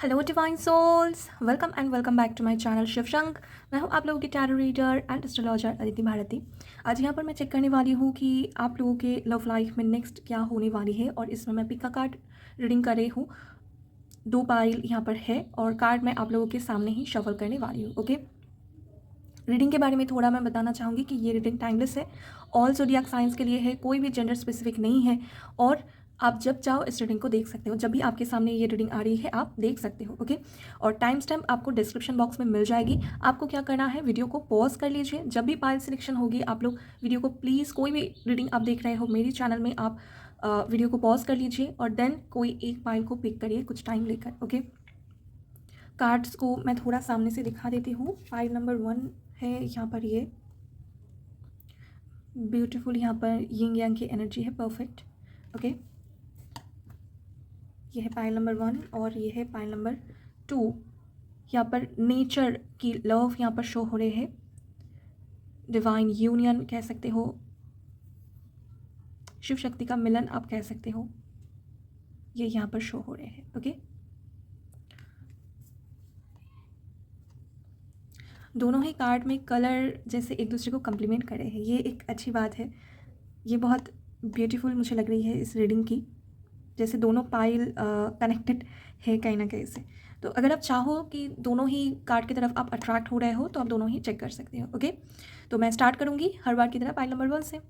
Hello divine souls, welcome and welcome back to my channel Shivshank. मैं हूं आप लोगों की tarot reader and astrologer Aditi Bharti. आज यहां पर मैं चेक करने वाली हूं कि आप लोगों के लव लाइफ में नेक्स्ट क्या होने वाली है। और इसमें मैं पिका कार्ड रीडिंग कर रही हूँ। 2 पाइल यहाँ पर है और कार्ड मैं आप लोगों के सामने ही शफल करने वाली हूँ। ओके, रीडिंग के बारे में थोड़ा मैं बताना चाहूँगी कि ये रीडिंग टाइमलेस है, ऑल ज़ोडिएक साइंस के लिए है, कोई भी जेंडर स्पेसिफिक नहीं है। और आप जब चाहो इस रीडिंग को देख सकते हो, जब भी आपके सामने ये रीडिंग आ रही है आप देख सकते हो। ओके, और टाइम स्टैम्प आपको डिस्क्रिप्शन बॉक्स में मिल जाएगी। आपको क्या करना है, वीडियो को पॉज कर लीजिए। जब भी पाइल सिलेक्शन होगी आप लोग वीडियो को प्लीज़, कोई भी रीडिंग आप देख रहे हो मेरी चैनल में, आप वीडियो को पॉज कर लीजिए और देन कोई एक पाइल को पिक करिए कुछ टाइम लेकर। ओके, कार्ड्स को मैं थोड़ा सामने से दिखा देती हूँ। पाइल नंबर 1 है यहाँ पर, ये ब्यूटीफुल, यहाँ पर यिंग यांग की एनर्जी है, परफेक्ट। ओके, ये है पाइल नंबर 1 और ये है पाइल नंबर 2। यहाँ पर नेचर की लव यहाँ पर शो हो रहे हैं, डिवाइन यूनियन कह सकते हो, शिव शक्ति का मिलन आप कह सकते हो, ये यहाँ पर शो हो रहे हैं। ओके, दोनों ही कार्ड में कलर जैसे एक दूसरे को कम्प्लीमेंट कर रहे हैं, ये एक अच्छी बात है। ये बहुत ब्यूटीफुल मुझे लग रही है इस रीडिंग की, जैसे दोनों पाइल कनेक्टेड है कहीं ना कहीं से। तो अगर आप चाहो कि दोनों ही कार्ड की तरफ आप अट्रैक्ट हो रहे हो तो आप दोनों ही चेक कर सकते हो। ओके, तो मैं स्टार्ट करूँगी हर बार की तरह पाइल नंबर 1 से।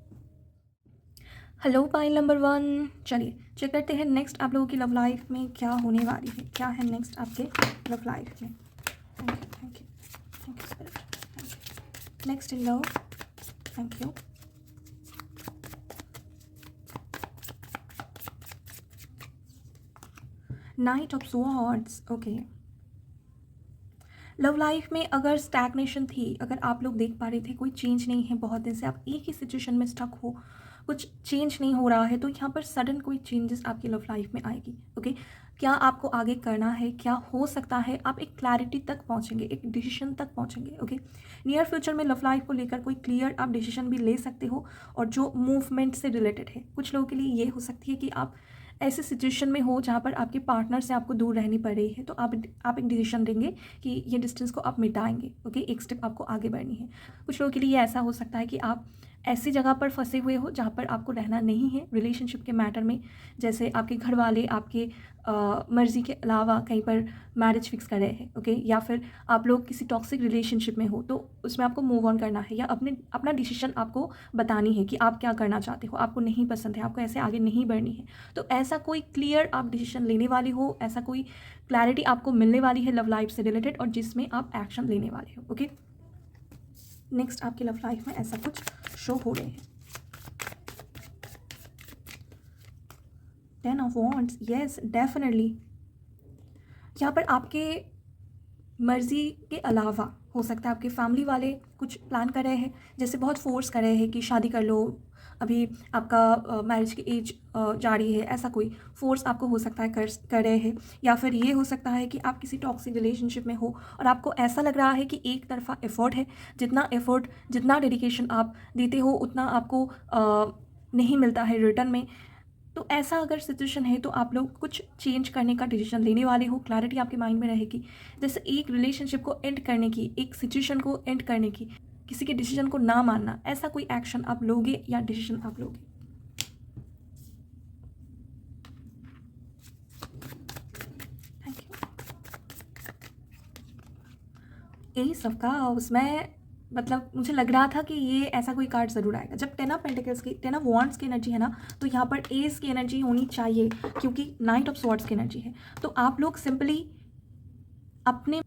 हेलो पाइल नंबर 1, चलिए चेक करते हैं नेक्स्ट आप लोगों की लव लाइफ में क्या होने वाली है, क्या है नेक्स्ट आपके लव लाइफ में। Thank you, thank you, thank you spirit. Next in love, thank you. Night of swords. Okay, love life में अगर स्टैग्नेशन थी, अगर आप लोग देख पा रहे थे कोई चेंज नहीं है, बहुत दिन से आप एक ही सिचुएशन में स्टक हो, कुछ चेंज नहीं हो रहा है, तो यहाँ पर सडन कोई चेंजेस आपकी लव लाइफ में आएगी। ओके, क्या आपको आगे करना है, क्या हो सकता है, आप एक क्लैरिटी तक पहुँचेंगे, एक डिसीजन तक पहुँचेंगे। ओके, नियर फ्यूचर में लव लाइफ को लेकर कोई क्लियर आप डिसीजन भी ले सकते हो, और जो मूवमेंट से रिलेटेड है। कुछ लोगों के लिए ये हो सकती है कि आप ऐसे सिचुएशन में हो जहाँ पर आपके पार्टनर से आपको दूर रहनी पड़ रही है, तो आप एक डिसीजन देंगे कि ये डिस्टेंस को आप मिटाएंगे। ओके, एक स्टेप आपको आगे बढ़नी है। कुछ लोगों के लिए ऐसा हो सकता है कि आप ऐसी जगह पर फंसे हुए हो जहाँ पर आपको रहना नहीं है रिलेशनशिप के मैटर में, जैसे आपके घर वाले आपके मर्ज़ी के अलावा कहीं पर मैरिज फिक्स कर रहे हैं। ओके, या फिर आप लोग किसी टॉक्सिक रिलेशनशिप में हो तो उसमें आपको मूव ऑन करना है, या अपना डिसीजन आपको बतानी है कि आप क्या करना चाहते हो, आपको नहीं पसंद है, आपको ऐसे आगे नहीं बढ़नी है। तो ऐसा कोई क्लियर आप डिसीजन लेने वाले हो, ऐसा कोई क्लैरिटी आपको मिलने वाली है लव लाइफ से रिलेटेड, और जिसमें आप एक्शन लेने वाले हो। ओके, नेक्स्ट आपकी लव लाइफ में ऐसा कुछ शो हो रहे हैं। 10 ऑफ वॉन्ड्स, यस डेफिनेटली। यहाँ पर आपके मर्ज़ी के अलावा हो सकता है आपके फैमिली वाले कुछ प्लान कर रहे हैं, जैसे बहुत फोर्स कर रहे हैं कि शादी कर लो, अभी आपका मैरिज की एज जा रही है, ऐसा कोई फोर्स आपको हो सकता है कर रहे हैं। या फिर ये हो सकता है कि आप किसी टॉक्सिक रिलेशनशिप में हो और आपको ऐसा लग रहा है कि एक तरफा एफर्ट है, जितना एफर्ट, जितना डेडिकेशन आप देते हो उतना आपको नहीं मिलता है रिटर्न में। तो ऐसा अगर सिचुएशन है तो आप लोग कुछ चेंज करने का डिसीजन लेने वाले हो, क्लैरिटी आपके माइंड में रहेगी। जैसे एक रिलेशनशिप को एंड करने की, एक सिचुएशन को एंड करने की, किसी के डिसीजन को ना मानना, ऐसा कोई एक्शन आप लोगे या डिसीजन आप लोगे। Thank you. S of cups, मैं मतलब मुझे लग रहा था कि ये ऐसा कोई कार्ड ज़रूर आएगा। जब 10 ऑफ पेंटिकल्स की, 10 ऑफ वॉन्ड्स की एनर्जी है ना, तो यहाँ पर एस की एनर्जी होनी चाहिए, क्योंकि नाइट ऑफ स्वॉर्ड्स की एनर्जी है। तो आप लोग सिंपली अपने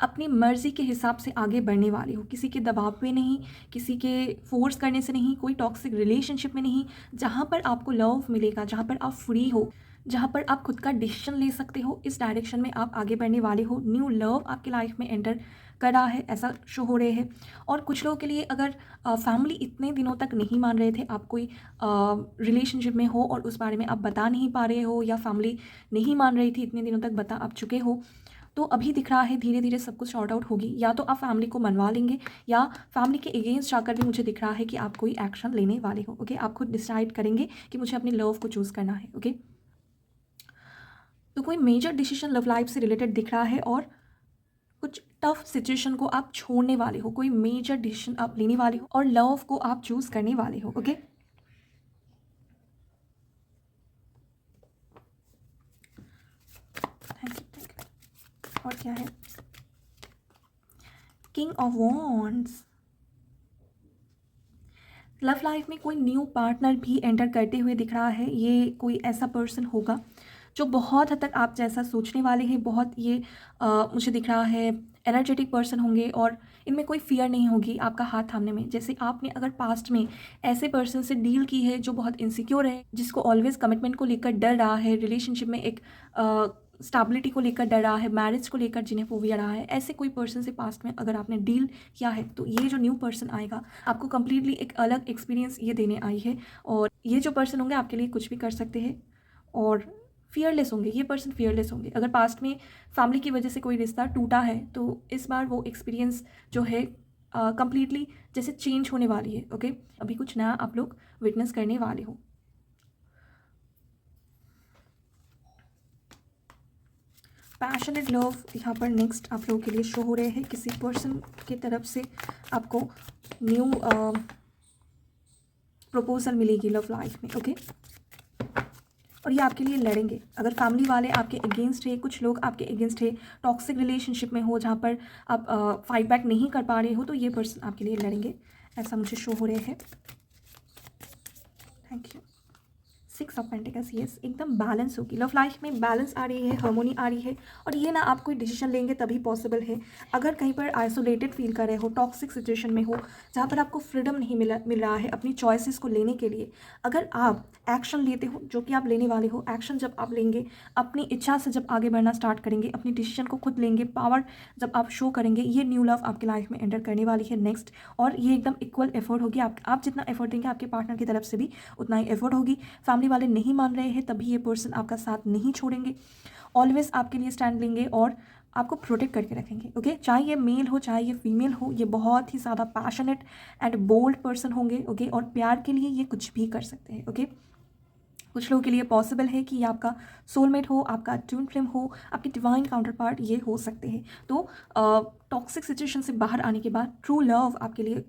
अपनी मर्ज़ी के हिसाब से आगे बढ़ने वाले हो, किसी के दबाव में नहीं, किसी के फोर्स करने से नहीं, कोई टॉक्सिक रिलेशनशिप में नहीं। जहाँ पर आपको लव मिलेगा, जहाँ पर आप फ्री हो, जहाँ पर आप खुद का डिसीजन ले सकते हो, इस डायरेक्शन में आप आगे बढ़ने वाले हो। न्यू लव आपकी लाइफ में एंटर कर रहा है, ऐसा शो हो रहे हैं। और कुछ लोगों के लिए अगर फैमिली इतने दिनों तक नहीं मान रहे थे, आप कोई रिलेशनशिप में हो और उस बारे में आप बता नहीं पा रहे हो, या फैमिली नहीं मान रही थी इतने दिनों तक, बता आप चुके हो, तो अभी दिख रहा है धीरे धीरे सब कुछ सॉर्ट आउट होगी। या तो आप फैमिली को मनवा लेंगे, या फैमिली के अगेंस्ट जाकर भी मुझे दिख रहा है कि आप कोई एक्शन लेने वाले हो। ओके, आप खुद डिसाइड करेंगे कि मुझे अपनी लव को चूज़ करना है। ओके, तो कोई मेजर डिसीजन लव लाइफ से रिलेटेड दिख रहा है और कुछ टफ सिचुएशन को आप छोड़ने वाले हो, कोई मेजर डिसीजन आप लेने वाले हो और लव को आप चूज करने वाले हो। Okay, thank you. और क्या है, king of wands. Love life में कोई न्यू पार्टनर भी एंटर करते हुए दिख रहा है। ये कोई ऐसा पर्सन होगा जो बहुत हद तक आप जैसा सोचने वाले हैं। बहुत ये मुझे दिख रहा है एनर्जेटिक पर्सन होंगे और इनमें कोई फियर नहीं होगी आपका हाथ थामने में। जैसे आपने अगर पास्ट में ऐसे पर्सन से डील की है जो बहुत इनसिक्योर है, जिसको ऑलवेज कमिटमेंट को लेकर डर रहा है, रिलेशनशिप में एक स्टेबिलिटी को लेकर डर रहा है, मैरिज को लेकर जिन्हें फोबिया रहा है, ऐसे कोई पर्सन से पास्ट में अगर आपने डील किया है तो ये जो न्यू पर्सन आएगा आपको कंप्लीटली एक अलग एक्सपीरियंस ये देने आई है। और ये जो पर्सन होंगे आपके लिए कुछ भी कर सकते हैं और फियरलेस होंगे। ये पर्सन फियरलेस होंगे। अगर पास्ट में फैमिली की वजह से कोई रिश्ता टूटा है तो इस बार वो एक्सपीरियंस जो है कंप्लीटली जैसे चेंज होने वाली है। ओके, अभी कुछ नया आप लोग विटनेस करने वाले हो। पैशनेट लव यहाँ पर नेक्स्ट आप लोगों के लिए शो हो रहे हैं। किसी पर्सन की तरफ से आपको न्यू प्रपोजल मिलेगी लव लाइफ में। ओके, और ये आपके लिए लड़ेंगे। अगर फैमिली वाले आपके अगेंस्ट है, कुछ लोग आपके अगेंस्ट है, टॉक्सिक रिलेशनशिप में हो जहाँ पर आप फाइट बैक नहीं कर पा रहे हो, तो ये पर्सन आपके लिए लड़ेंगे, ऐसा मुझे शो हो रहे हैं। Thank you. 6 of pentacles, yes, एकदम बैलेंस होगी लव लाइफ में। बैलेंस आ रही है, हार्मोनी आ रही है और ये ना आप कोई डिसीजन लेंगे तभी पॉसिबल है। अगर कहीं पर आइसोलेटेड फील कर रहे हो, टॉक्सिक सिचुएशन में हो जहाँ पर आपको फ्रीडम नहीं मिल रहा है अपनी चॉइसेस को लेने के लिए, अगर आप एक्शन लेते हो, जो कि आप लेने वाले हो, एक्शन जब आप लेंगे, अपनी इच्छा से जब आगे बढ़ना स्टार्ट करेंगे, अपनी डिसीजन को खुद लेंगे, पावर जब आप शो करेंगे, ये न्यू लव आपकी लाइफ में एंटर करने वाली है नेक्स्ट। और ये एकदम इक्वल एफर्ट होगी। आप जितना एफर्ट देंगे आपके पार्टनर की तरफ से भी उतना ही एफर्ट होगी। फैमिली वाले नहीं मान रहे हैं तभी ये पर्सन आपका साथ नहीं छोड़ेंगे, ऑलवेज आपके लिए स्टैंड लेंगे और आपको प्रोटेक्ट करके रखेंगे। ओके, चाहे ये मेल हो चाहे ये फीमेल हो, ये बहुत ही ज़्यादा पैशनेट एंड बोल्ड पर्सन होंगे। ओके, और प्यार के लिए ये कुछ भी कर सकते हैं। ओके, कुछ लोगों के लिए पॉसिबल है कि ये आपका सोलमेट हो, आपका ट्विन फ्लेम हो, आपके डिवाइन काउंटर पार्ट ये हो सकते हैं। तो टॉक्सिक सिचुएशन से बाहर आने के बाद ट्रू लव आपके लिए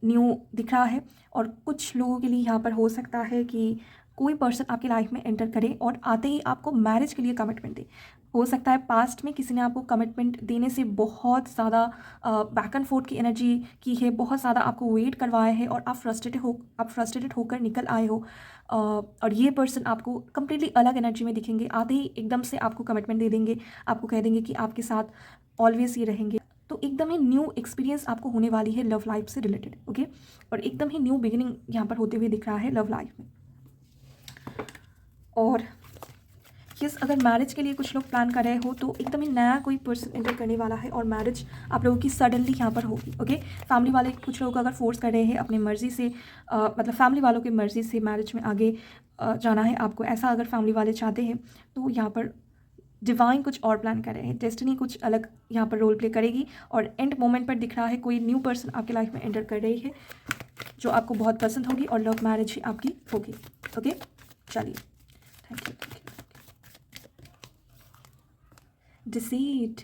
न्यू दिख रहा है। और कुछ लोगों के लिए यहाँ पर हो सकता है कि कोई पर्सन आपकी लाइफ में एंटर करे और आते ही आपको मैरिज के लिए कमिटमेंट दे। हो सकता है पास्ट में किसी ने आपको कमिटमेंट देने से बहुत ज़्यादा बैक एंड फोर्थ की एनर्जी की है, बहुत ज़्यादा आपको वेट करवाया है और आप फ्रस्ट्रेटेड होकर निकल आए हो। और ये पर्सन आपको कम्प्लीटली अलग एनर्जी में दिखेंगे, आते ही एकदम से आपको कमिटमेंट दे देंगे, आपको कह देंगे कि आपके साथ ऑलवेज ये रहेंगे। तो एकदम ही न्यू एक्सपीरियंस आपको होने वाली है लव लाइफ से रिलेटेड। ओके, और एकदम ही न्यू बिगिनिंग यहाँ पर होते हुए दिख रहा है लव लाइफ में। और यस, अगर मैरिज के लिए कुछ लोग प्लान कर रहे हो तो एकदम ही नया कोई पर्सन एंटर करने वाला है और मैरिज आप लोगों की सडनली यहाँ पर होगी। ओके, फैमिली वाले कुछ लोग अगर फोर्स कर रहे हैं अपनी मर्जी से, मतलब फैमिली वालों की मर्जी से मैरिज में आगे जाना है आपको, ऐसा अगर फैमिली वाले चाहते हैं तो यहाँ पर डिवाइन कुछ और प्लान कर रहे हैं, डेस्टिनी कुछ अलग यहाँ पर रोल प्ले करेगी। और एंड मोमेंट पर दिख रहा है कोई न्यू पर्सन आपकी लाइफ में एंटर कर रही है जो आपको बहुत पसंद होगी और लव मैरिज ही आपकी होगी। ओके, चलिए, थैंक यू। डिसीट,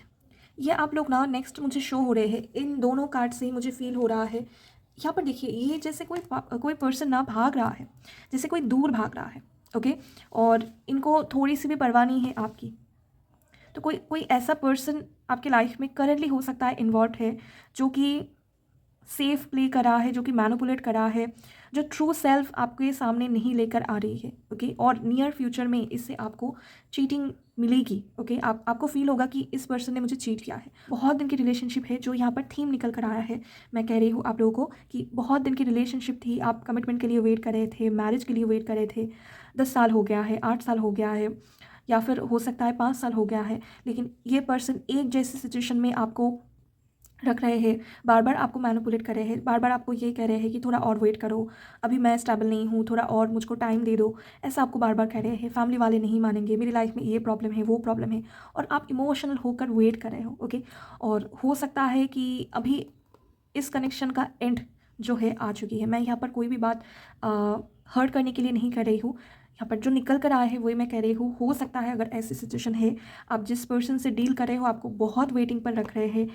ये आप लोग ना नेक्स्ट मुझे शो हो रहे हैं। इन दोनों कार्ड से ही मुझे फील हो रहा है। यहाँ पर देखिए, ये जैसे कोई पर्सन ना भाग रहा है, जैसे कोई दूर भाग रहा है। ओके, और इनको थोड़ी सी भी परवाह नहीं है आपकी। तो कोई ऐसा पर्सन आपके लाइफ में करंटली हो सकता है इन्वॉल्व है जो कि सेफ प्ले कर रहा है, जो कि मैनिपुलेट कर रहा है, जो ट्रू सेल्फ आपके सामने नहीं लेकर आ रही है। ओके, और नियर फ्यूचर में इससे आपको चीटिंग मिलेगी। ओके, आपको फील होगा कि इस पर्सन ने मुझे चीट किया है। बहुत दिन की रिलेशनशिप है जो यहाँ पर थीम निकल कर आया है। मैं कह रही हूँ आप लोगों को कि बहुत दिन की रिलेशनशिप थी, आप कमिटमेंट के लिए वेट कर रहे थे, मैरिज के लिए वेट कर रहे थे। 10 साल हो गया है, 8 साल हो गया है, या फिर हो सकता है 5 साल हो गया है, लेकिन ये पर्सन एक जैसी सिचुएशन में आपको रख रहे हैं, बार बार आपको मैनिपुलेट कर रहे हैं, बार बार आपको ये कह रहे हैं कि थोड़ा और वेट करो, अभी मैं स्टेबल नहीं हूँ, थोड़ा और मुझको टाइम दे दो, ऐसा आपको बार बार कह रहे हैं। फैमिली वाले नहीं मानेंगे, मेरी लाइफ में ये प्रॉब्लम है, वो प्रॉब्लम है, और आप इमोशनल होकर वेट कर रहे हो। ओके, और हो सकता है कि अभी इस कनेक्शन का एंड जो है आ चुकी है। मैं यहाँ पर कोई भी बात हर्ट करने के लिए नहीं कर रही हूँ, यहाँ पर जो निकल कर आया है वही मैं कह रही हूँ। हो सकता है अगर ऐसी सिचुएशन है, आप जिस पर्सन से डील कर रहे हो आपको बहुत वेटिंग पर रख रहे हैं,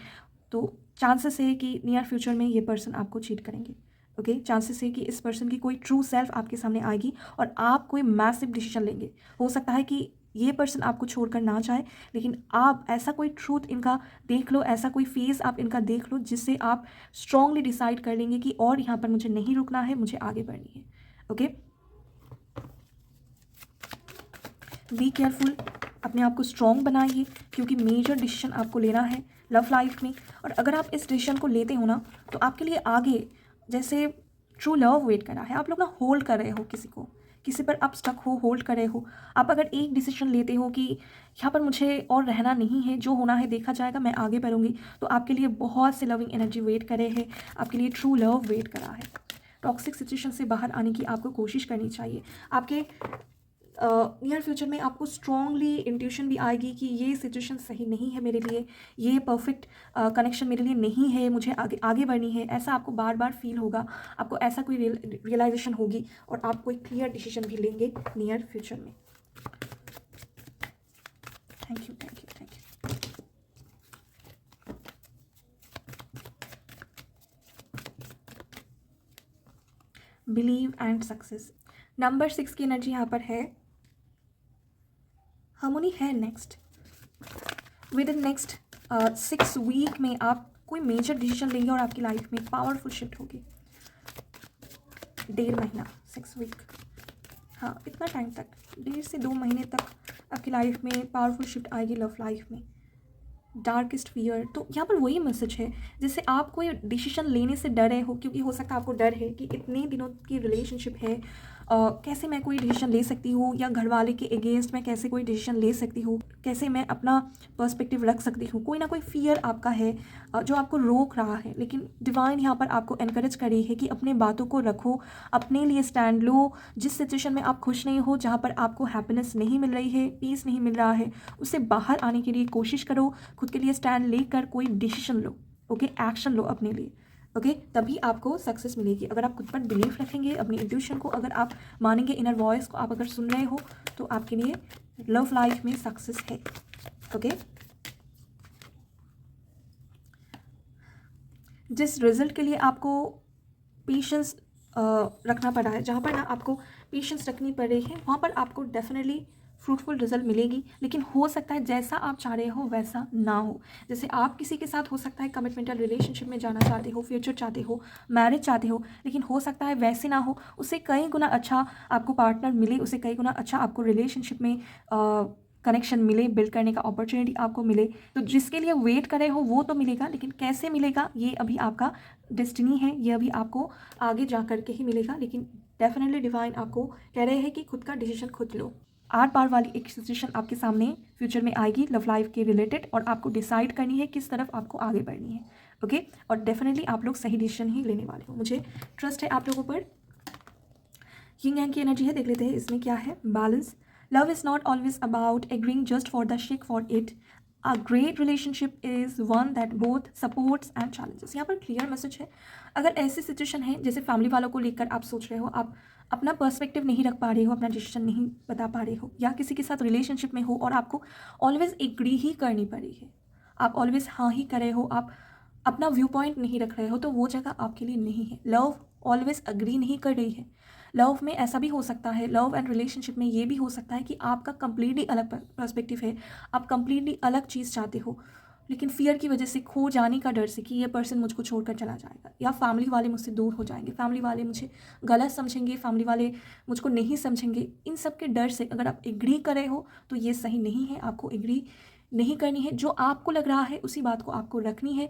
तो चांसेस है कि नियर फ्यूचर में ये पर्सन आपको चीट करेंगे। ओके, चांसेस है कि इस पर्सन की कोई ट्रू सेल्फ आपके सामने आएगी और आप कोई मैसिव डिसीजन लेंगे। हो सकता है कि ये पर्सन आपको छोड़कर ना जाए, लेकिन आप ऐसा कोई ट्रूथ इनका देख लो, ऐसा कोई फेस आप इनका देख लो जिससे आप स्ट्रांगली डिसाइड कर लेंगे कि और यहाँ पर मुझे नहीं रुकना है, मुझे आगे बढ़नी है। ओके, बी केयरफुल, अपने आप को स्ट्रॉन्ग बनाइए क्योंकि मेजर डिसीजन आपको लेना है लव लाइफ में। और अगर आप इस डिसीजन को लेते हो ना, तो आपके लिए आगे जैसे ट्रू लव वेट कर रहा है। आप लोग ना होल्ड कर रहे हो किसी को, किसी पर आप स्टक हो, होल्ड कर रहे हो। आप अगर एक डिसीजन लेते हो कि यहाँ पर मुझे और रहना नहीं है, जो होना है देखा जाएगा, मैं आगे बढ़ूंगी, तो आपके लिए बहुत से लविंग एनर्जी वेट कर रहे हैं, आपके लिए ट्रू लव वेट कर रहा है। टॉक्सिक सिचुएशन से बाहर आने की आपको कोशिश करनी चाहिए। आपके नियर फ्यूचर में आपको स्ट्रॉन्गली इंट्यूशन भी आएगी कि ये सिचुएशन सही नहीं है मेरे लिए, ये परफेक्ट कनेक्शन मेरे लिए नहीं है, मुझे आगे आगे बढ़नी है। ऐसा आपको बार बार फील होगा, आपको ऐसा कोई रियलाइजेशन होगी और आप कोई क्लियर डिसीजन भी लेंगे नियर फ्यूचर में। Thank you, thank you, thank you. Believe and success, number 6 की एनर्जी यहाँ पर है। हार्मोनी है next, within next 6 week में आप कोई मेजर डिसीजन लेंगे और आपकी लाइफ में पावरफुल शिफ्ट होगी। 1.5 महीना, 6 वीक, हाँ इतना टाइम तक, 1.5 से 2 महीने तक आपकी लाइफ में पावरफुल शिफ्ट आएगी लव लाइफ में। डार्केस्ट फियर, तो यहाँ पर वही मैसेज है जैसे आप कोई डिसीजन लेने से डर रहे हो, क्योंकि हो सकता है आपको डर है कि इतने दिनों की रिलेशनशिप है, कैसे मैं कोई डिसीजन ले सकती हूँ, या घर वाले के अगेंस्ट मैं कैसे कोई डिसीजन ले सकती हूँ, कैसे मैं अपना पर्सपेक्टिव रख सकती हूँ। कोई ना कोई फियर आपका है जो आपको रोक रहा है, लेकिन डिवाइन यहाँ पर आपको एनकरेज कर रही है कि अपने बातों को रखो, अपने लिए स्टैंड लो। जिस सिचुएशन में आप खुश नहीं हो, जहाँ पर आपको हैप्पीनेस नहीं मिल रही है, पीस नहीं मिल रहा है, उससे बाहर आने के लिए कोशिश करो। खुद के लिए स्टैंड लेकर कोई डिसीजन लो, ओके, एक्शन लो अपने लिए, ओके, तभी आपको सक्सेस मिलेगी। अगर आप खुद पर बिलीफ रखेंगे, अपनी इंट्यूशन को अगर आप मानेंगे, इनर वॉइस को आप अगर सुन रहे हो, तो आपके लिए लव लाइफ में सक्सेस है। ओके, जिस रिजल्ट के लिए आपको पेशेंस रखना पड़ा है, जहाँ पर ना आपको पेशेंस रखनी पड़ रही है, वहाँ पर आपको डेफिनेटली फ्रूटफुल रिजल्ट मिलेगी। लेकिन हो सकता है जैसा आप चाह रहे हो वैसा ना हो। जैसे आप किसी के साथ हो सकता है कमिटमेंटल रिलेशनशिप में जाना चाहते हो, फ्यूचर चाहते हो, मैरिज चाहते हो, लेकिन हो सकता है वैसे ना हो, उससे कई गुना अच्छा आपको पार्टनर मिले, उससे कई गुना अच्छा आपको रिलेशनशिप में कनेक्शन मिले, बिल्ड करने का अपॉर्चुनिटी आपको मिले। तो जिसके लिए वेट कर रहे हो वो तो मिलेगा, लेकिन कैसे मिलेगा ये अभी आपका डेस्टिनी है, ये अभी आपको आगे जा कर के ही मिलेगा। लेकिन डेफिनेटली डिवाइन आपको कह रहे हैं कि खुद का डिसीजन खुद लो। 8 बार वाली एक सिचुएशन आपके सामने फ्यूचर में आएगी लव लाइफ के रिलेटेड, और आपको डिसाइड करनी है किस तरफ आपको आगे बढ़नी है। ओके, और डेफिनेटली आप लोग सही डिसीजन ही लेने वाले हो, मुझे ट्रस्ट है आप लोगों पर। यिंग यांग की एनर्जी है, देख लेते हैं इसमें क्या है। Balance, love is not always about agreeing just for the shake for it. A great relationship is one that both supports and challenges. यहाँ पर क्लियर मैसेज है, अगर ऐसी सिचुएशन है जैसे फैमिली वालों को लेकर आप सोच रहे हो, आप अपना पर्सपेक्टिव नहीं रख पा रहे हो, अपना डिसीजन नहीं बता पा रहे हो, या किसी के साथ रिलेशनशिप में हो और आपको ऑलवेज एग्री ही करनी पड़ी है, आप ऑलवेज हाँ ही कर रहे हो, आप अपना व्यू पॉइंट नहीं रख रहे हो, तो वो जगह आपके लिए नहीं है। लव ऑलवेज अग्री नहीं कर रही है। लव में ऐसा भी हो सकता है, लव एंड रिलेशनशिप में ये भी हो सकता है कि आपका कंप्लीटली अलग पर्सपेक्टिव है, आप कंप्लीटली अलग चीज़ चाहते हो, लेकिन फियर की वजह से, खो जाने का डर से कि ये पर्सन मुझको छोड़कर चला जाएगा, या फैमिली वाले मुझसे दूर हो जाएंगे, फैमिली वाले मुझे गलत समझेंगे, फैमिली वाले मुझको नहीं समझेंगे, इन सब के डर से अगर आप एग्री कर रहे हो तो ये सही नहीं है। आपको एग्री नहीं करनी है, जो आपको लग रहा है उसी बात को आपको रखनी है।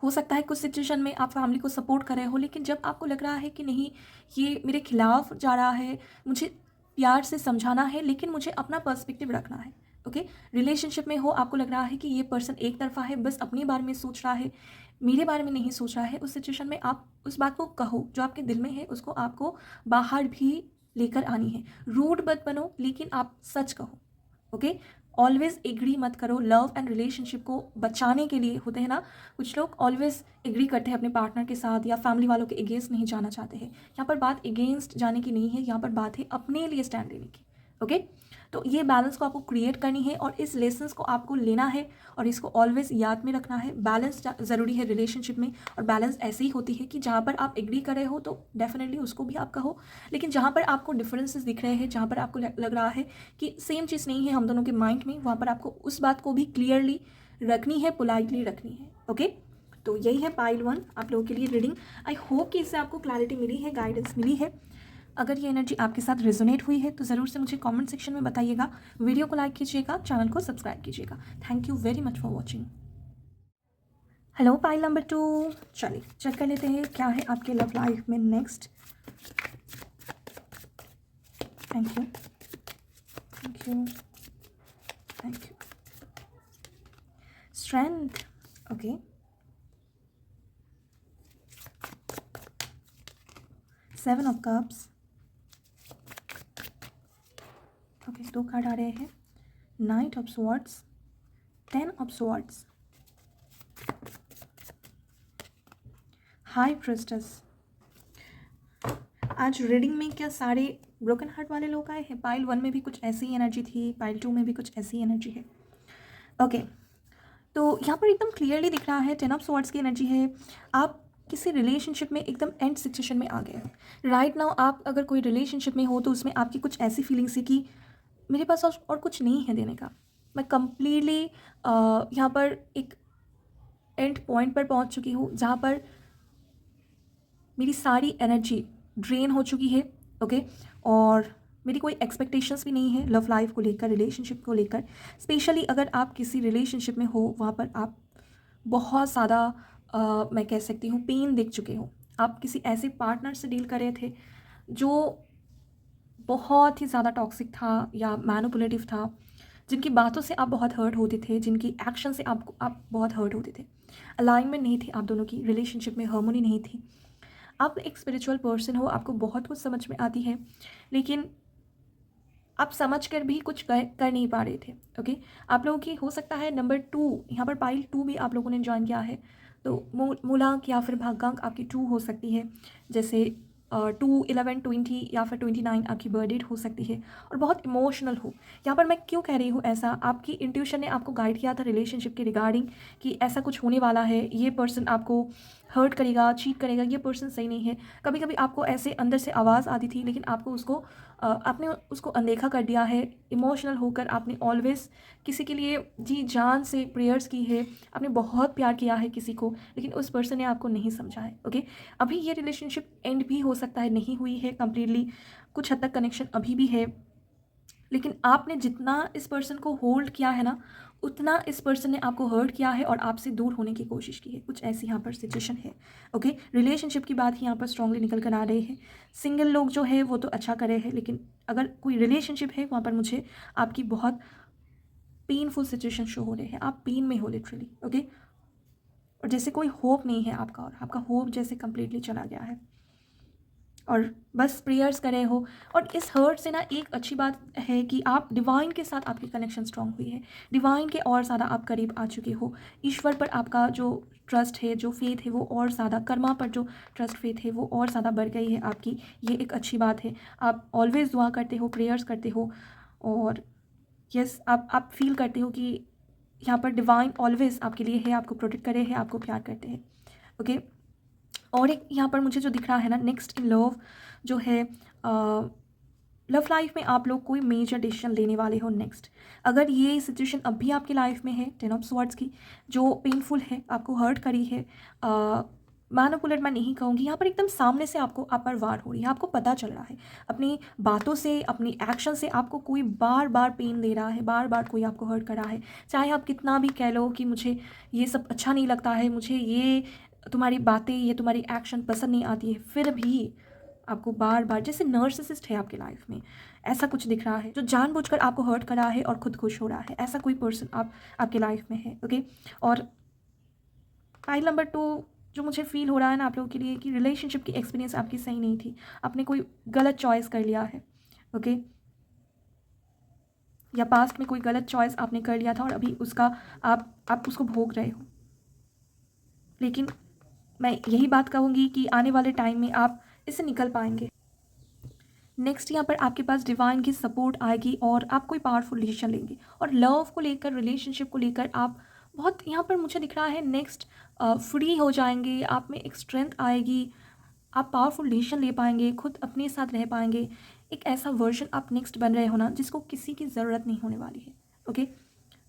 हो सकता है कुछ सिचुएशन में आप फैमिली को सपोर्ट कर रहे हो, लेकिन जब आपको लग रहा है कि नहीं ये मेरे खिलाफ जा रहा है, मुझे प्यार से समझाना है लेकिन मुझे अपना पर्सपेक्टिव रखना है। ओके, रिलेशनशिप में हो, आपको लग रहा है कि ये पर्सन एक तरफा है, बस अपने बारे में सोच रहा है, मेरे बारे में नहीं सोच रहा है, उस सिचुएशन में आप उस बात को कहो, जो आपके दिल में है उसको आपको बाहर भी लेकर आनी है। रूड मत बनो, लेकिन आप सच कहो। ओके, ऑलवेज एग्री मत करो। लव एंड रिलेशनशिप को बचाने के लिए होते हैं ना कुछ लोग, ऑलवेज एग्री करते हैं अपने पार्टनर के साथ, या फैमिली वालों के अगेंस्ट नहीं जाना चाहते हैं। यहाँ पर बात अगेंस्ट जाने की नहीं है, यहाँ पर बात है अपने लिए स्टैंड लेने की। ओके। तो ये बैलेंस को आपको क्रिएट करनी है और इस लेसन्स को आपको लेना है और इसको ऑलवेज याद में रखना है। बैलेंस ज़रूरी है रिलेशनशिप में, और बैलेंस ऐसे ही होती है कि जहाँ पर आप एग्री कर रहे हो तो डेफिनेटली उसको भी आप कहो, लेकिन जहाँ पर आपको डिफरेंसेस दिख रहे हैं, जहाँ पर आपको लग रहा है कि सेम चीज़ नहीं है हम दोनों के माइंड में, वहाँ पर आपको उस बात को भी क्लियरली रखनी है, पोलाइटली रखनी है। ओके, तो यही है पाइल 1 आप लोगों के लिए रीडिंग। आई होप कि इससे आपको क्लैरिटी मिली है, गाइडेंस मिली है। अगर ये एनर्जी आपके साथ रेजोनेट हुई है तो ज़रूर से मुझे कमेंट सेक्शन में बताइएगा, वीडियो को लाइक कीजिएगा, चैनल को सब्सक्राइब कीजिएगा। Thank you very much for watching. Hello pile number 2, चलिए चेक कर लेते हैं क्या है आपके लव लाइफ में next. Thank you, thank you, thank you. Strength, okay. Seven of cups, okay, 2 card आ रहे हैं। Knight of swords, 10 of swords, high priestess. आज रीडिंग में क्या सारे ब्रोकन हार्ट वाले लोग आए हैं? पाइल 1 में भी कुछ ऐसी ही एनर्जी थी, पाइल 2 में भी कुछ ऐसी ही एनर्जी है। ओके, तो यहाँ पर एकदम क्लियरली दिख रहा है 10 ऑफ स्वॉर्ड्स की एनर्जी है। आप किसी रिलेशनशिप में एकदम एंड सिचुएशन में आ गए हैं राइट नाउ। आप अगर कोई रिलेशनशिप में हो तो उसमें आपकी कुछ ऐसी फीलिंग्स है कि मेरे पास और कुछ नहीं है देने का, मैं कम्प्लीटली यहाँ पर एक एंड पॉइंट पर पहुँच चुकी हूँ जहाँ पर मेरी सारी एनर्जी ड्रेन हो चुकी है। ओके, और मेरी कोई एक्सपेक्टेशंस भी नहीं है लव लाइफ को लेकर, रिलेशनशिप को लेकर। स्पेशली अगर आप किसी रिलेशनशिप में हो वहाँ पर आप बहुत ज़्यादा मैं कह सकती हूँ पेन देख चुके हो। आप किसी ऐसे पार्टनर से डील कर रहे थे जो बहुत ही ज़्यादा टॉक्सिक था या मैनिपुलेटिव था, जिनकी बातों से आप बहुत हर्ट होते थे, जिनकी एक्शन से आप बहुत हर्ट होते थे। अलाइनमेंट नहीं थी आप दोनों की, रिलेशनशिप में हार्मोनी नहीं थी। आप एक स्पिरिचुअल पर्सन हो, आपको बहुत कुछ समझ में आती है, लेकिन आप समझ कर भी कुछ कर नहीं पा रहे थे। ओके, आप लोगों की हो सकता है नंबर 2, यहाँ पर पाइल 2 भी आप लोगों ने ज्वाइन किया है, तो मूलांक या फिर भाग्यांक आपकी 2 हो सकती है। जैसे 2, 11, 20 या फिर 29 आपकी बर्थ डेट हो सकती है, और बहुत इमोशनल हो। यहाँ पर मैं क्यों कह रही हूँ ऐसा, आपकी इंट्यूशन ने आपको गाइड किया था रिलेशनशिप के रिगार्डिंग कि ऐसा कुछ होने वाला है, ये पर्सन आपको हर्ट करेगा, चीट करेगा, ये पर्सन सही नहीं है। कभी कभी आपको ऐसे अंदर से आवाज़ आती थी, लेकिन आपको आपने उसको अनदेखा कर दिया है। इमोशनल होकर आपने ऑलवेज किसी के लिए जी जान से प्रेयर्स की है, आपने बहुत प्यार किया है किसी को, लेकिन उस पर्सन ने आपको नहीं समझा है। ओके, अभी ये रिलेशनशिप एंड भी हो सकता है, नहीं हुई है कंप्लीटली, कुछ हद तक कनेक्शन अभी भी है, लेकिन आपने जितना इस पर्सन को होल्ड किया है ना, उतना इस पर्सन ने आपको हर्ट किया है और आपसे दूर होने की कोशिश की है। कुछ ऐसी यहाँ पर सिचुएशन है। ओके, रिलेशनशिप की बात ही यहाँ पर स्ट्रांगली निकल कर आ रही है। सिंगल लोग जो है वो तो अच्छा करे हैं, लेकिन अगर कोई रिलेशनशिप है वहाँ पर मुझे आपकी बहुत पेनफुल सिचुएशन शो हो रहे हैं। आप पेन में हो लिटरली। ओके, और जैसे कोई होप नहीं है आपका, और आपका होप जैसे कंप्लीटली चला गया है और बस प्रेयर्स करे हो। और इस हर्ट से ना एक अच्छी बात है कि आप डिवाइन के साथ आपकी कनेक्शन स्ट्रांग हुई है, डिवाइन के और ज़्यादा आप करीब आ चुके हो। ईश्वर पर आपका जो ट्रस्ट है, जो फेथ है, वो और ज़्यादा, कर्मा पर जो ट्रस्ट फेथ है वो और ज़्यादा बढ़ गई है आपकी। ये एक अच्छी बात है। आप ऑलवेज दुआ करते हो, प्रेयर्स करते हो, और यस आप फील करते हो कि यहाँ पर डिवाइन ऑलवेज आपके लिए है, आपको प्रोटेक्ट करे है, आपको प्यार करते हैं। ओके, और एक यहाँ पर मुझे जो दिख रहा है ना नेक्स्ट इन लव जो है, लव लाइफ में आप लोग कोई मेजर डिसीजन लेने वाले हो नेक्स्ट। अगर ये सिचुएशन अब भी आपकी लाइफ में है 10 ऑफ स्वॉर्ड्स की, जो पेनफुल है, आपको हर्ट करी है, मैनिपुलेट मैं नहीं कहूँगी, यहाँ पर एकदम सामने से आपको आप पर वार हो रही है, आपको पता चल रहा है अपनी बातों से, अपनी एक्शन से आपको कोई बार बार पेन दे रहा है, बार बार कोई आपको हर्ट कर रहा है। चाहे आप कितना भी कह लो कि मुझे ये सब अच्छा नहीं लगता है, मुझे ये तुम्हारी बातें, ये तुम्हारी एक्शन पसंद नहीं आती है, फिर भी आपको बार बार, जैसे नर्सिसिस्ट है आपके लाइफ में, ऐसा कुछ दिख रहा है जो जानबूझकर आपको हर्ट कर रहा है और खुद खुश हो रहा है। ऐसा कोई पर्सन आपके लाइफ में है। ओके, और फाइल नंबर 2 जो मुझे फील हो रहा है ना आप लोगों के लिए, कि रिलेशनशिप की एक्सपीरियंस आपकी सही नहीं थी, आपने कोई गलत चॉइस कर लिया है। ओके, या पास्ट में कोई गलत चॉइस आपने कर लिया था और अभी उसका आप उसको भोग रहे हो। लेकिन मैं यही बात कहूँगी कि आने वाले टाइम में आप इससे निकल पाएंगे। नेक्स्ट यहाँ पर आपके पास डिवाइन की सपोर्ट आएगी और आप कोई पावरफुल डिसीजन लेंगे, और लव को लेकर, रिलेशनशिप को लेकर आप बहुत यहाँ पर मुझे दिख रहा है नेक्स्ट फ्री हो जाएंगे, आप में एक स्ट्रेंथ आएगी, आप पावरफुल डिसीजन ले पाएंगे, खुद अपने साथ रह पाएंगे। एक ऐसा वर्जन आप नेक्स्ट बन रहे हो ना जिसको किसी की ज़रूरत नहीं होने वाली है। ओके,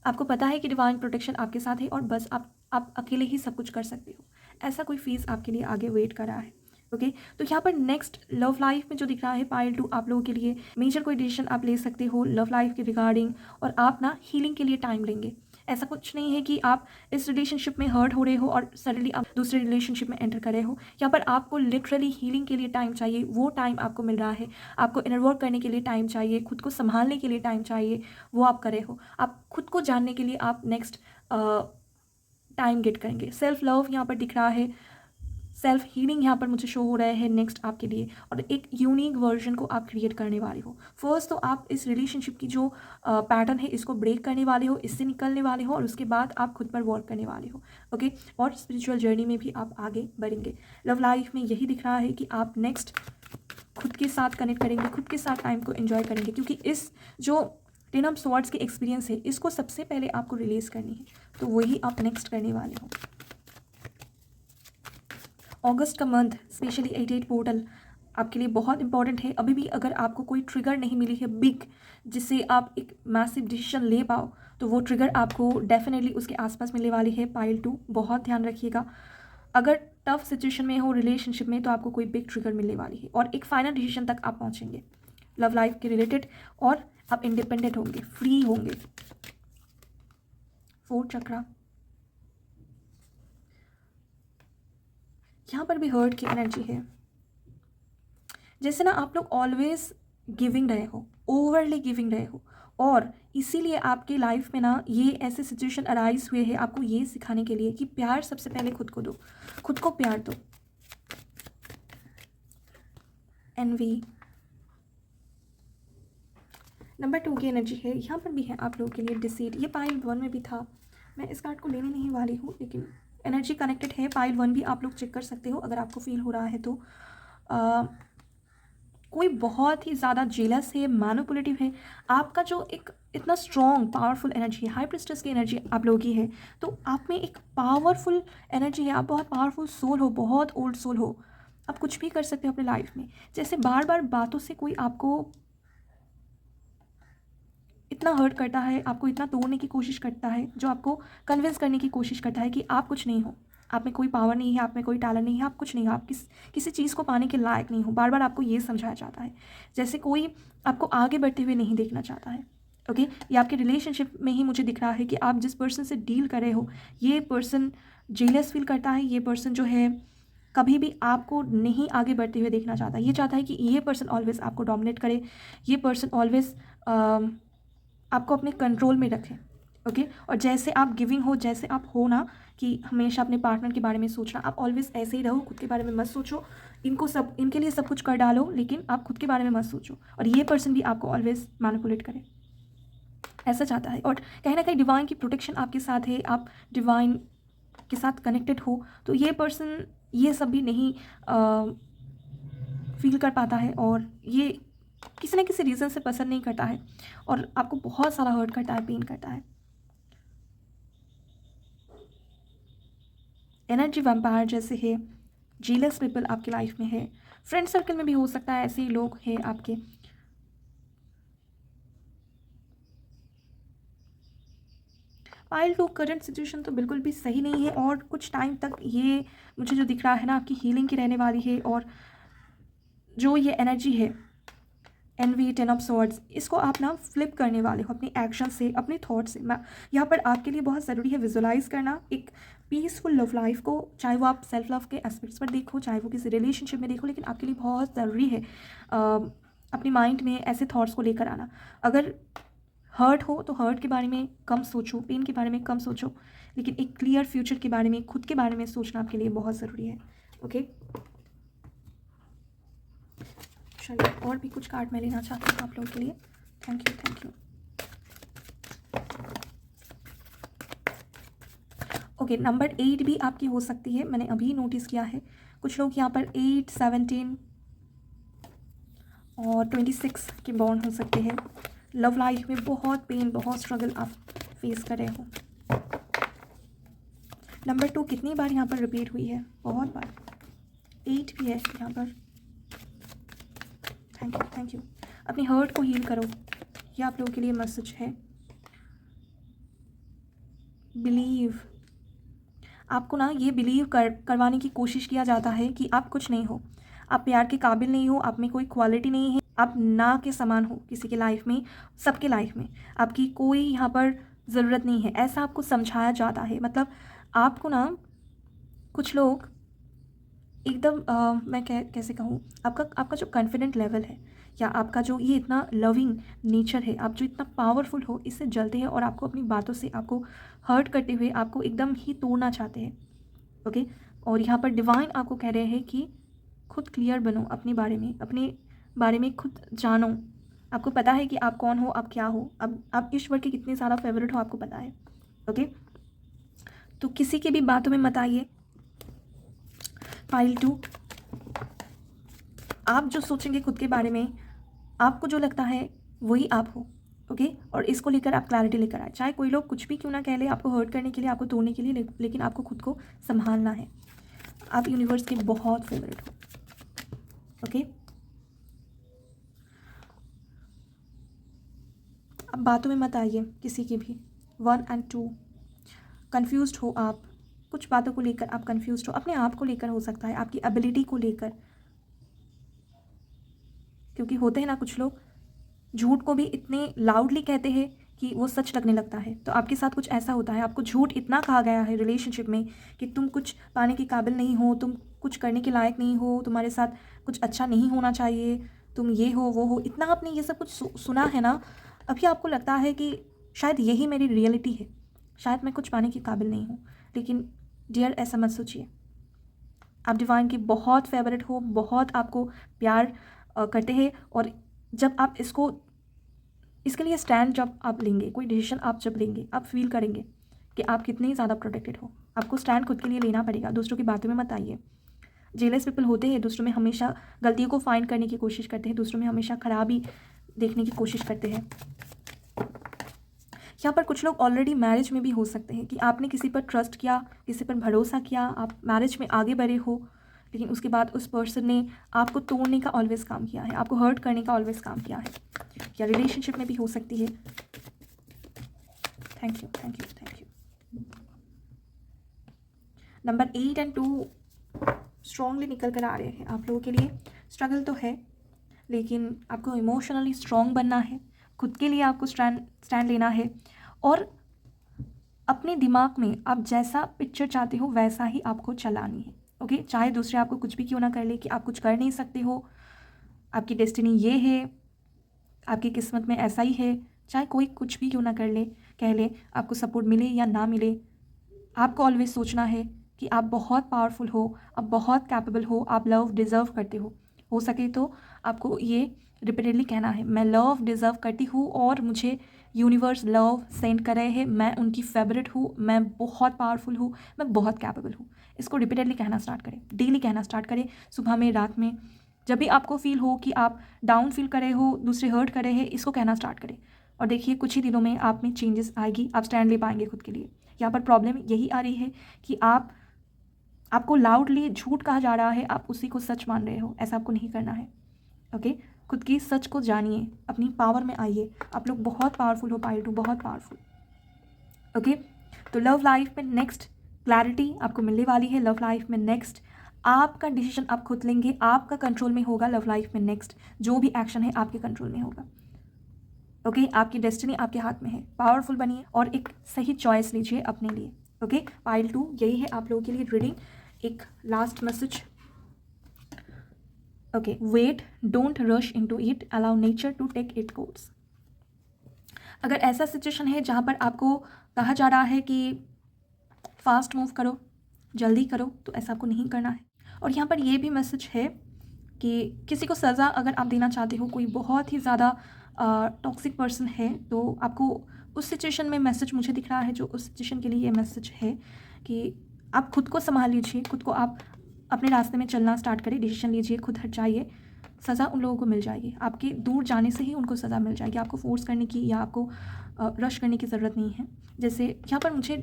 आपको पता है कि डिवाइन प्रोटेक्शन आपके साथ है और बस आप अकेले ही सब कुछ कर सकते हो। ऐसा कोई फीस आपके लिए आगे वेट कर रहा है। ओके, तो यहाँ पर नेक्स्ट लव लाइफ में जो दिख रहा है पाइल 2, आप लोगों के लिए मेजर कोई डिसीजन आप ले सकते हो लव लाइफ के रिगार्डिंग, और आप ना हीलिंग के लिए टाइम लेंगे। ऐसा कुछ नहीं है कि आप इस रिलेशनशिप में हर्ट हो रहे हो और सडनली आप दूसरे रिलेशनशिप में एंटर कर रहे हो। यहाँ पर आपको लिटरली हीलिंग के लिए टाइम चाहिए, वो टाइम आपको मिल रहा है। आपको इनर वर्क करने के लिए टाइम चाहिए, खुद को संभालने के लिए टाइम चाहिए, वो आप कर रहे हो। आप खुद को जानने के लिए आप नेक्स्ट टाइम गेट करेंगे। सेल्फ लव यहाँ पर दिख रहा है, सेल्फ हीलिंग यहाँ पर मुझे शो हो रहा है नेक्स्ट आपके लिए, और एक यूनिक वर्जन को आप क्रिएट करने वाले हो। फर्स्ट तो आप इस रिलेशनशिप की जो पैटर्न है इसको ब्रेक करने वाले हो, इससे निकलने वाले हो, और उसके बाद आप खुद पर वर्क करने वाले हो। ओके, और स्पिरिचुअल जर्नी में भी आप आगे बढ़ेंगे। लव लाइफ में यही दिख रहा है कि आप नेक्स्ट खुद के साथ कनेक्ट करेंगे, खुद के साथ टाइम को एंजॉय करेंगे, क्योंकि इस जो 10 ऑफ स्वॉर्ड्स की एक्सपीरियंस है इसको सबसे पहले आपको रिलीज करनी है, तो वही आप नेक्स्ट करने वाले हो। अगस्त का मंथ स्पेशली 88 पोर्टल आपके लिए बहुत इंपॉर्टेंट है। अभी भी अगर आपको कोई ट्रिगर नहीं मिली है बिग, जिससे आप एक मैसिव डिसीजन ले पाओ, तो वो ट्रिगर आपको डेफिनेटली उसके आसपास मिलने वाली है। पाइल 2 बहुत ध्यान रखिएगा। अगर टफ सिचुएशन में हो रिलेशनशिप में, तो आपको कोई बिग ट्रिगर मिलने वाली है और एक फाइनल डिसीजन तक आप पहुंचेंगे लव लाइफ के रिलेटेड, और आप इंडिपेंडेंट होंगे, फ्री होंगे। 4th चक्रा, यहाँ पर भी हर्ट की एनर्जी है। जैसे ना आप लोग ऑलवेज गिविंग रहे हो, ओवरली गिविंग रहे हो, और इसीलिए आपकी लाइफ में ना ये ऐसे सिचुएशन अराइज हुए हैं आपको ये सिखाने के लिए कि प्यार सबसे पहले खुद को दो, खुद को प्यार दो। एनवी नंबर 2 की एनर्जी है, यहाँ पर भी है आप लोगों के लिए डिसीट। ये पाइल 1 में भी था, मैं इस कार्ड को लेने नहीं वाली हूँ, लेकिन एनर्जी कनेक्टेड है। पाइल 1 भी आप लोग चेक कर सकते हो अगर आपको फील हो रहा है तो। कोई बहुत ही ज़्यादा जेलस है, मैनिपुलेटिव है। आपका जो एक इतना स्ट्रॉन्ग पावरफुल एनर्जी है, हाई प्रिस्टेस की एनर्जी आप लोगों की है, तो आप में एक पावरफुल एनर्जी है। आप बहुत पावरफुल सोल हो, बहुत ओल्ड सोल हो, आप कुछ भी कर सकते हो अपने लाइफ में। जैसे बार बार बातों से कोई आपको इतना हर्ट करता है, आपको इतना तोड़ने की कोशिश करता है, जो आपको कन्विंस करने की कोशिश करता है कि आप कुछ नहीं हो, आप में कोई पावर नहीं है, आप में कोई टैलेंट नहीं है, आप कुछ नहीं हो, आप किसी चीज़ को पाने के लायक नहीं हो। बार बार आपको ये समझाया जाता है, जैसे कोई आपको आगे बढ़ते हुए नहीं देखना चाहता है। ओके, ये आपके रिलेशनशिप में ही मुझे दिख रहा है कि आप जिस पर्सन से डील कर रहे हो, ये पर्सन जेलस फील करता है। ये पर्सन जो है कभी भी आपको नहीं आगे बढ़ते हुए देखना चाहता है। ये चाहता है कि ये पर्सन ऑलवेज आपको डोमिनेट करे, ये पर्सन ऑलवेज आपको अपने कंट्रोल में रखें। ओके, और जैसे आप गिविंग हो, जैसे आप हो ना कि हमेशा अपने पार्टनर के बारे में सोचना, आप ऑलवेज ऐसे ही रहो, खुद के बारे में मत सोचो। इनके लिए सब कुछ कर डालो, लेकिन आप खुद के बारे में मत सोचो। और ये पर्सन भी आपको ऑलवेज मैनिपुलेट करे, ऐसा चाहता है। और कहीं ना कहीं डिवाइन की प्रोटेक्शन आपके साथ है, आप डिवाइन के साथ कनेक्टेड हो, तो ये पर्सन ये सब भी नहीं फील कर पाता है, और ये किसी न किसी रीज़न से पसंद नहीं करता है, और आपको बहुत सारा हर्ट करता है, पेन करता है। एनर्जी वैम्पायर जैसे है, जीलस पीपल आपकी लाइफ में है, फ्रेंड सर्कल में भी हो सकता है, ऐसे ही लोग हैं आपके। पाइल 2 करंट सिचुएशन तो बिल्कुल भी सही नहीं है, और कुछ टाइम तक ये मुझे जो दिख रहा है ना आपकी हीलिंग की रहने वाली है। और जो ये एनर्जी है एनवी 10 ऑफ स्वॉर्ड्स, इसको आप ना फ्लिप करने वाले हो अपनी एक्शन से, अपने थॉट से। यहाँ पर आपके लिए बहुत ज़रूरी है विजुलाइज करना एक पीसफुल लव लाइफ को, चाहे वो आप सेल्फ लव के एस्पेक्ट्स पर देखो, चाहे वो किसी रिलेशनशिप में देखो, लेकिन आपके लिए बहुत ज़रूरी है अपने माइंड में ऐसे थॉट्स को लेकर आना। अगर हर्ट हो तो हर्ट के बारे में कम सोचो, पेन के बारे में कम सोचो, लेकिन एक क्लियर फ्यूचर के बारे में, खुद के बारे में सोचना आपके लिए बहुत ज़रूरी है। ओके, चलिए और भी कुछ कार्ड मैं लेना चाहती हूँ आप लोगों के लिए। Thank you. ओके, नंबर 8 भी आपकी हो सकती है, मैंने अभी नोटिस किया है। कुछ लोग यहाँ पर 8, 17 और 26 के बॉर्न हो सकते हैं। लव लाइफ में बहुत पेन, बहुत स्ट्रगल आप फेस कर रहे हो। नंबर 2 कितनी बार यहाँ पर रिपीट हुई है? बहुत बार। 8 भी है यहाँ पर। Thank you, thank you. अपनी हर्ट को हील करो, ये आप लोगों के लिए मैसेज है। बिलीव, आपको ना ये बिलीव करवाने की कोशिश किया जाता है कि आप कुछ नहीं हो, आप प्यार के काबिल नहीं हो, आप में कोई क्वालिटी नहीं है, आप ना के समान हो किसी के लाइफ में, सबके लाइफ में आपकी कोई यहाँ पर ज़रूरत नहीं है, ऐसा आपको समझाया जाता है। मतलब आपको ना कुछ लोग एकदम मैं कैसे कहूँ, आपका जो कॉन्फिडेंट लेवल है या आपका जो ये इतना लविंग नेचर है, आप जो इतना पावरफुल हो, इससे जलते हैं और आपको अपनी बातों से आपको हर्ट करते हुए आपको एकदम ही तोड़ना चाहते हैं। ओके, और यहाँ पर डिवाइन आपको कह रहे हैं कि खुद क्लियर बनो अपने बारे में खुद जानो। आपको पता है कि आप कौन हो, आप क्या हो, अब आप ईश्वर के कितने सारा फेवरेट हो, आपको पता है। ओके, तो किसी की भी बातों में मत आइए। पाइल 2, आप जो सोचेंगे खुद के बारे में, आपको जो लगता है वही आप हो। ओके, और इसको लेकर आप क्लैरिटी लेकर आए। चाहे कोई लोग कुछ भी क्यों ना कह ले, आपको हर्ट करने के लिए, आपको तोड़ने के लिए, लेकिन आपको खुद को संभालना है। आप यूनिवर्स के बहुत फेवरेट हो। ओके, अब बातों में मत आइए किसी की भी। 1 और 2 कंफ्यूज्ड हो आप, कुछ बातों को लेकर आप कंफ्यूज्ड हो, अपने आप को लेकर हो सकता है, आपकी एबिलिटी को लेकर, क्योंकि होते हैं ना कुछ लोग झूठ को भी इतने लाउडली कहते हैं कि वो सच लगने लगता है। तो आपके साथ कुछ ऐसा होता है, आपको झूठ इतना कहा गया है रिलेशनशिप में कि तुम कुछ पाने के काबिल नहीं हो, तुम कुछ करने के लायक नहीं हो, तुम्हारे साथ कुछ अच्छा नहीं होना चाहिए, तुम ये हो वो हो, इतना आपने ये सब कुछ सुना है ना, अभी आपको लगता है कि शायद यही मेरी रियलिटी है, शायद मैं कुछ पाने के काबिल नहीं हूँ। लेकिन डियर, ऐसा मत सोचिए। आप डिवाइन के बहुत फेवरेट हो, बहुत आपको प्यार करते हैं। और जब आप इसके लिए स्टैंड जब आप लेंगे, कोई डिसीजन आप जब लेंगे, आप फील करेंगे कि आप कितने ज़्यादा प्रोटेक्टेड हो। आपको स्टैंड खुद के लिए लेना पड़ेगा, दूसरों की बातों में मत आइए। जेलस पीपल होते हैं, दूसरों में हमेशा गलतियों को फाइंड करने की कोशिश करते हैं, दूसरों में हमेशा खराबी देखने की कोशिश करते हैं। यहाँ पर कुछ लोग ऑलरेडी मैरिज में भी हो सकते हैं कि आपने किसी पर ट्रस्ट किया, किसी पर भरोसा किया, आप मैरिज में आगे बढ़े हो, लेकिन उसके बाद उस पर्सन ने आपको तोड़ने का ऑलवेज काम किया है, आपको हर्ट करने का ऑलवेज काम किया है, या रिलेशनशिप में भी हो सकती है। Thank you, thank you, thank you. Number 8 और 2 स्ट्रॉन्गली निकल कर आ रहे हैं आप लोगों के लिए। स्ट्रगल तो है, लेकिन आपको इमोशनली स्ट्रॉन्ग बनना है, खुद के लिए आपको स्टैंड लेना है, और अपने दिमाग में आप जैसा पिक्चर चाहते हो वैसा ही आपको चलानी है। ओके, चाहे दूसरे आपको कुछ भी क्यों ना कर ले कि आप कुछ कर नहीं सकते हो, आपकी डेस्टिनी ये है, आपकी किस्मत में ऐसा ही है, चाहे कोई कुछ भी क्यों ना कर ले, कह ले, आपको सपोर्ट मिले या ना मिले, आपको ऑलवेज सोचना है कि आप बहुत पावरफुल हो, आप बहुत कैपेबल हो, आप लव डिज़र्व करते हो सके तो आपको ये रिपीटेडली कहना है, मैं लव डिज़र्व करती हूँ और मुझे यूनिवर्स लव सेंड कर रहे हैं, मैं उनकी फेवरेट हूँ, मैं बहुत पावरफुल हूँ, मैं बहुत कैपेबल हूँ। इसको रिपीटेडली कहना स्टार्ट करें, डेली कहना स्टार्ट करें, सुबह में, रात में, जब भी आपको फील हो कि आप डाउन फील कर रहे हो, दूसरे हर्ट कर रहे हैं, इसको कहना स्टार्ट करें। और देखिए कुछ ही दिनों में आप में चेंजेस आएगी, आप स्टैंड ले पाएंगे खुद के लिए। यहाँ पर प्रॉब्लम यही आ रही है कि आपको लाउडली झूठ कहा जा रहा है, आप उसी को सच मान रहे हो, ऐसा आपको नहीं करना है। ओके, खुद की सच को जानिए, अपनी पावर में आइए, आप लोग बहुत पावरफुल हो, पाइल 2 बहुत पावरफुल। ओके, तो लव लाइफ में नेक्स्ट क्लैरिटी आपको मिलने वाली है। लव लाइफ में नेक्स्ट आपका डिसीजन आप खुद लेंगे, आपका कंट्रोल में होगा। लव लाइफ में नेक्स्ट जो भी एक्शन है आपके कंट्रोल में होगा। ओके, आपकी डेस्टिनी आपके हाथ में है, पावरफुल बनिए और एक सही चॉइस लीजिए अपने लिए। ओके, पाइल 2 यही है आप लोगों के लिए रीडिंग। एक last message. Okay, wait, don't rush into it, allow nature to take it course. अगर ऐसा सिचुएशन है जहाँ पर आपको कहा जा रहा है कि फास्ट मूव करो, जल्दी करो, तो ऐसा आपको नहीं करना है। और यहाँ पर ये भी मैसेज है कि किसी को सज़ा अगर आप देना चाहते हो, कोई बहुत ही ज़्यादा टॉक्सिक पर्सन है, तो आपको उस सिचुएशन में मैसेज मुझे दिख रहा है, जो उस सिचुएशन के लिए ये मैसेज है कि आप खुद को संभाल लीजिए, खुद को आप अपने रास्ते में चलना स्टार्ट करें, डिसीजन लीजिए, खुद हट जाइए, सज़ा उन लोगों को मिल जाएगी। आपके दूर जाने से ही उनको सज़ा मिल जाएगी। आपको फ़ोर्स करने की या आपको रश करने की ज़रूरत नहीं है। जैसे यहाँ पर मुझे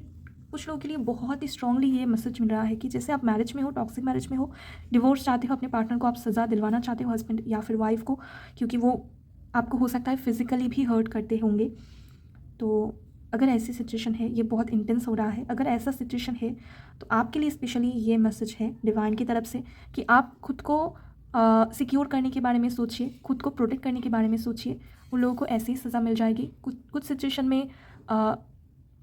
कुछ लोगों के लिए बहुत ही स्ट्रांगली ये मैसेज मिल रहा है कि जैसे आप मैरिज में हो, टॉक्सिक मैरिज में हो, डिवोर्स चाहते हो, अपने पार्टनर को आप सज़ा दिलवाना चाहते हो, हस्बैंड या फिर वाइफ को, क्योंकि वो आपको हो सकता है फिज़िकली भी हर्ट करते होंगे। तो अगर ऐसी सिचुएशन है, ये बहुत इंटेंस हो रहा है, अगर ऐसा सिचुएशन है तो आपके लिए स्पेशली ये मैसेज है डिवाइन की तरफ से कि आप खुद को सिक्योर करने के बारे में सोचिए, खुद को प्रोटेक्ट करने के बारे में सोचिए। उन लोगों को ऐसी ही सज़ा मिल जाएगी। कुछ कुछ सिचुएशन में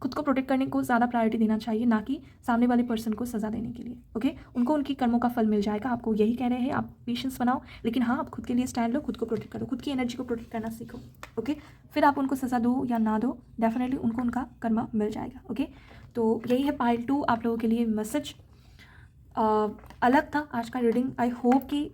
खुद को प्रोटेक्ट करने को ज़्यादा प्रायोरिटी देना चाहिए, ना कि सामने वाले पर्सन को सज़ा देने के लिए। ओके, उनको उनकी कर्मों का फल मिल जाएगा। आपको यही कह रहे हैं, आप पेशेंस बनाओ, लेकिन हाँ, आप खुद के लिए स्टैंड लो, खुद को प्रोटेक्ट करो, खुद की एनर्जी को प्रोटेक्ट करना सीखो। ओके, फिर आप उनको सज़ा दो या ना दो, डेफिनेटली उनको उनका कर्मा मिल जाएगा। ओके, तो यही है पार्ट 2 आप लोगों के लिए मैसेज। अलग था आज का रीडिंग। आई होप कि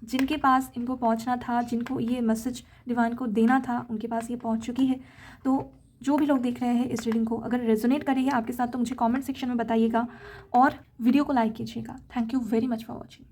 जिनके पास इनको पहुंचना था, जिनको ये मैसेज डिवाइन को देना था, उनके पास ये पहुंच चुकी है। तो जो भी लोग देख रहे हैं इस रीडिंग को, अगर रेजोनेट कर रही है आपके साथ तो मुझे कमेंट सेक्शन में बताइएगा और वीडियो को लाइक कीजिएगा। Thank you very much for watching.